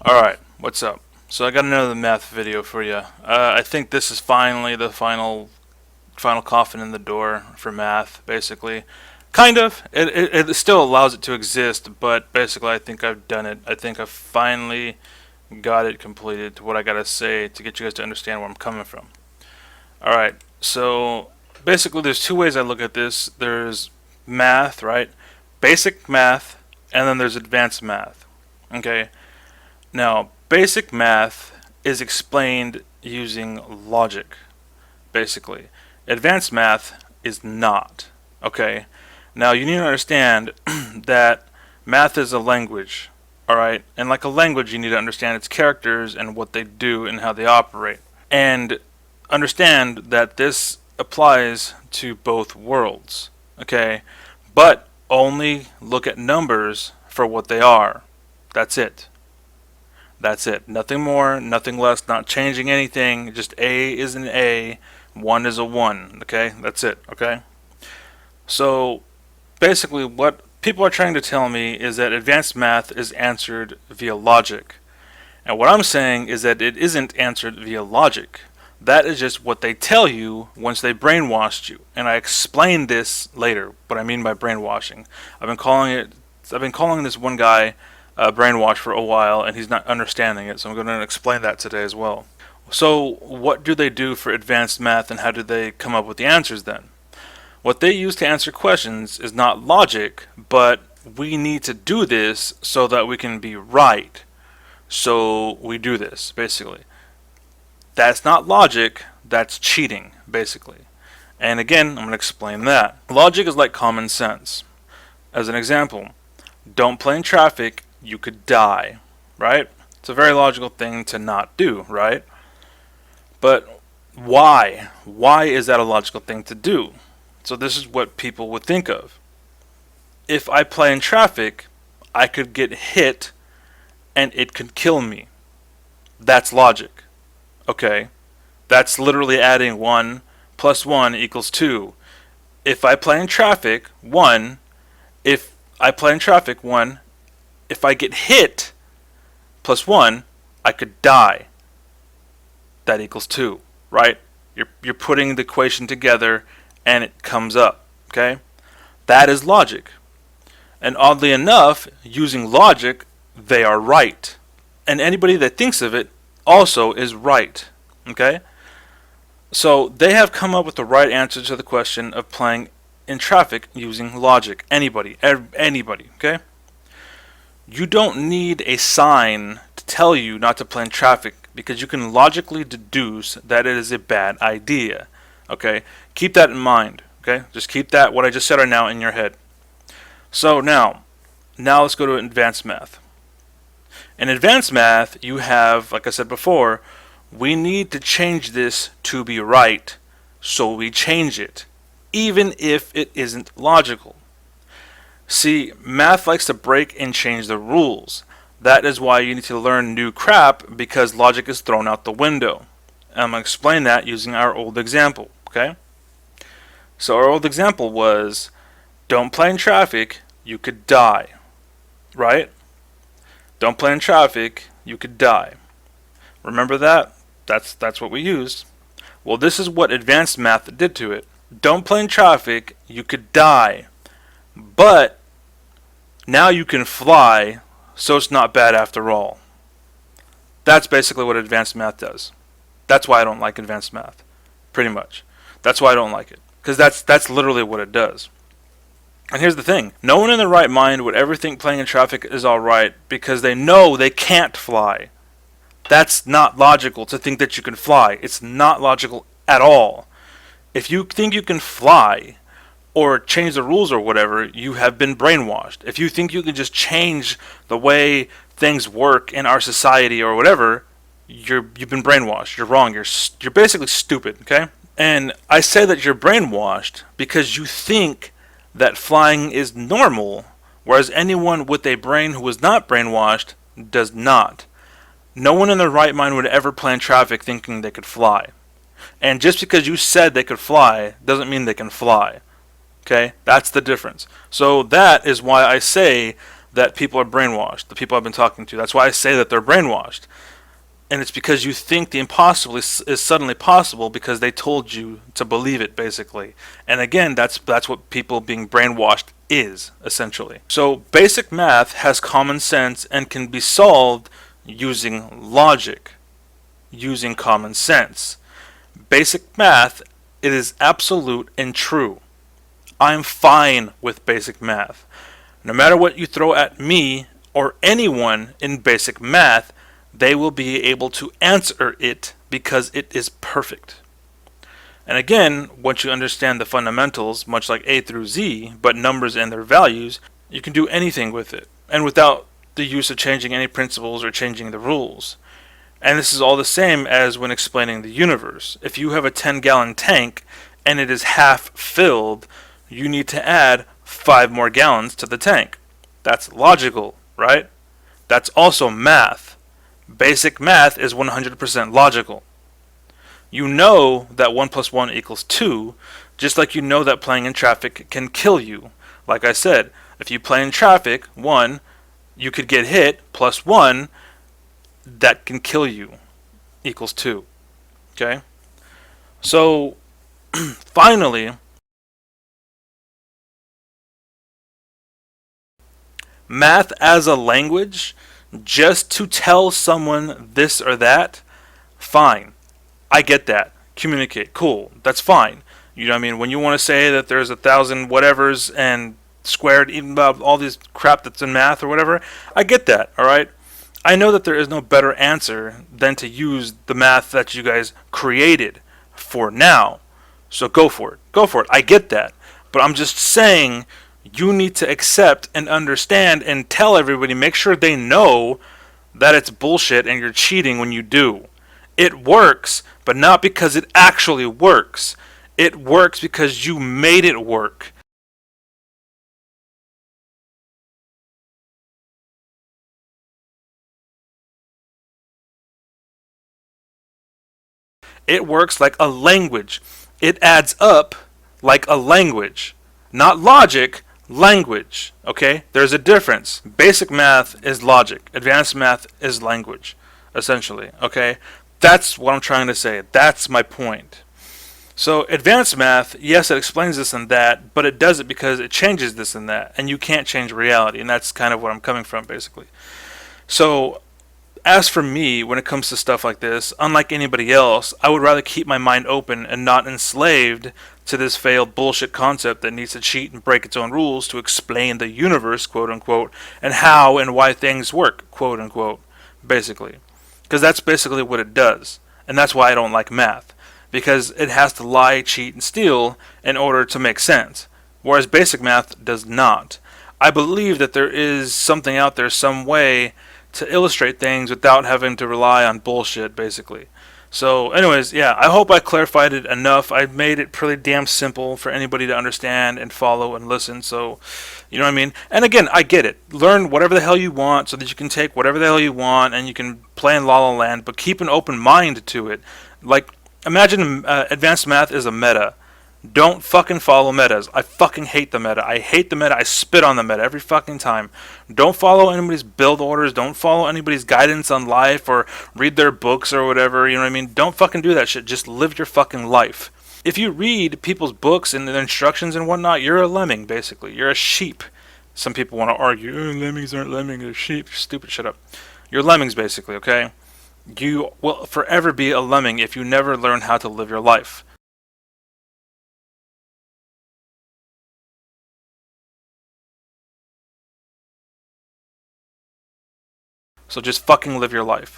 Alright, what's up? So I got another math video for you. I think this is finally the final coffin in the door for math, basically. Kind of. It still allows it to exist, but basically I think I've done it. I think I've finally got it completed to what I gotta say to get you guys to understand where I'm coming from. Alright, so basically there's two ways I look at this. There's math, right? Basic math, and then there's advanced math. Okay? Now, basic math is explained using logic, basically. Advanced math is not. Okay? Now, you need to understand that math is a language, alright? And like a language, you need to understand its characters and what they do and how they operate. And understand that this applies to both worlds, okay? But only look at numbers for what they are. That's it. That's it. Nothing more, nothing less, not changing anything. Just A is an A, 1 is a 1. Okay? That's it. Okay? So, basically, what people are trying to tell me is that advanced math is answered via logic. And what I'm saying is that it isn't answered via logic. That is just what they tell you once they brainwashed you. And I explain this later, what I mean by brainwashing. I've been calling this one guy brainwashed for a while, and he's not understanding it. So I'm going to explain that today as well. So what do they do for advanced math, and how do they come up with the answers then? What they use to answer questions is not logic, but we need to do this so that we can be right. So we do this, basically. That's not logic, that's cheating, basically. And again, I'm going to explain that. Logic is like common sense. As an example, don't play in traffic, you could die, right? It's a very logical thing to not do, right? But why? Why is that a logical thing to do? So this is what people would think of. If I play in traffic, I could get hit and it could kill me. That's logic. Okay? That's literally adding 1 plus 1 equals 2. If I play in traffic, 1. If I play in traffic, 1. If I get hit plus 1, I could die. That equals 2, right? You're putting the equation together and it comes up, okay? That is logic. And oddly enough, using logic, they are right. And anybody that thinks of it also is right, okay? So they have come up with the right answer to the question of playing in traffic using logic. Anybody, okay? You don't need a sign to tell you not to play in traffic because you can logically deduce that it is a bad idea. Okay? Keep that in mind. Okay? Just keep that, what I just said right now, in your head. So now let's go to advanced math. In advanced math, you have, like I said before, we need to change this to be right, so we change it, even if it isn't logical. See, math likes to break and change the rules. That is why you need to learn new crap, because logic is thrown out the window. I'm going to explain that using our old example, okay? So our old example was, don't play in traffic, you could die, right? Don't play in traffic, you could die. Remember that? That's what we used. Well, this is what advanced math did to it. Don't play in traffic, you could die. But now you can fly, so it's not bad after all. That's basically what advanced math does. That's why I don't like advanced math. Pretty much. That's why I don't like it. Because that's literally what it does. And here's the thing. No one in their right mind would ever think playing in traffic is alright because they know they can't fly. That's not logical to think that you can fly. It's not logical at all. If you think you can fly or change the rules or whatever, you have been brainwashed. If you think you can just change the way things work in our society or whatever, you've been brainwashed. You're wrong. You're basically stupid, okay? And I say that you're brainwashed because you think that flying is normal, whereas anyone with a brain who is not brainwashed does not. No one in their right mind would ever play in traffic thinking they could fly. And just because you said they could fly doesn't mean they can fly. Okay? That's the difference. So that is why I say that people are brainwashed, the people I've been talking to. That's why I say that they're brainwashed. And it's because you think the impossible is suddenly possible because they told you to believe it, basically. And again, that's what people being brainwashed is, essentially. So basic math has common sense and can be solved using logic, using common sense. Basic math, it is absolute and true. I'm fine with basic math. No matter what you throw at me or anyone in basic math, they will be able to answer it because it is perfect. And again, once you understand the fundamentals, much like A through Z, but numbers and their values, you can do anything with it, and without the use of changing any principles or changing the rules. And this is all the same as when explaining the universe. If you have a 10-gallon tank and it is half filled, you need to add 5 more gallons to the tank. That's logical, right? That's also math. Basic math is 100% logical. You know that 1 plus 1 equals 2, just like you know that playing in traffic can kill you. Like I said, if you play in traffic, 1, you could get hit, plus 1, that can kill you, equals 2. Okay? So, finally, math as a language, just to tell someone this or that, fine. I get that. Communicate. Cool. That's fine. You know what I mean? When you want to say that there's 1,000 whatevers and squared, even about all this crap that's in math or whatever, I get that, alright? I know that there is no better answer than to use the math that you guys created for now. So go for it. Go for it. I get that. But I'm just saying you need to accept and understand and tell everybody, make sure they know that it's bullshit and you're cheating when you do. It works, but not because it actually works. It works because you made it work. It works like a language. It adds up like a language. Not logic, language. Okay? There's a difference. Basic math is logic. Advanced math is language, essentially. Okay? That's what I'm trying to say. That's my point. So advanced math, yes, it explains this and that, but it does it because it changes this and that, and you can't change reality, and that's kind of where I'm coming from, basically. So as for me, when it comes to stuff like this, unlike anybody else, I would rather keep my mind open and not enslaved to this failed bullshit concept that needs to cheat and break its own rules to explain the universe, quote unquote, and how and why things work, quote unquote, basically. Because that's basically what it does. And that's why I don't like math. Because it has to lie, cheat, and steal in order to make sense. Whereas basic math does not. I believe that there is something out there, some way to illustrate things without having to rely on bullshit, basically. So, anyways, yeah, I hope I clarified it enough. I made it pretty damn simple for anybody to understand and follow and listen. So, you know what I mean? And again, I get it. Learn whatever the hell you want so that you can take whatever the hell you want and you can play in La La Land, but keep an open mind to it. Like, imagine advanced math is a meta. Don't fucking follow metas. I fucking hate the meta. I hate the meta. I spit on the meta every fucking time. Don't follow anybody's build orders. Don't follow anybody's guidance on life or read their books or whatever. You know what I mean? Don't fucking do that shit. Just live your fucking life. If you read people's books and their instructions and whatnot, you're a lemming, basically. You're a sheep. Some people want to argue, oh, lemmings aren't lemmings, they're sheep. Stupid, shut up. You're lemmings, basically, okay? You will forever be a lemming if you never learn how to live your life. So just fucking live your life.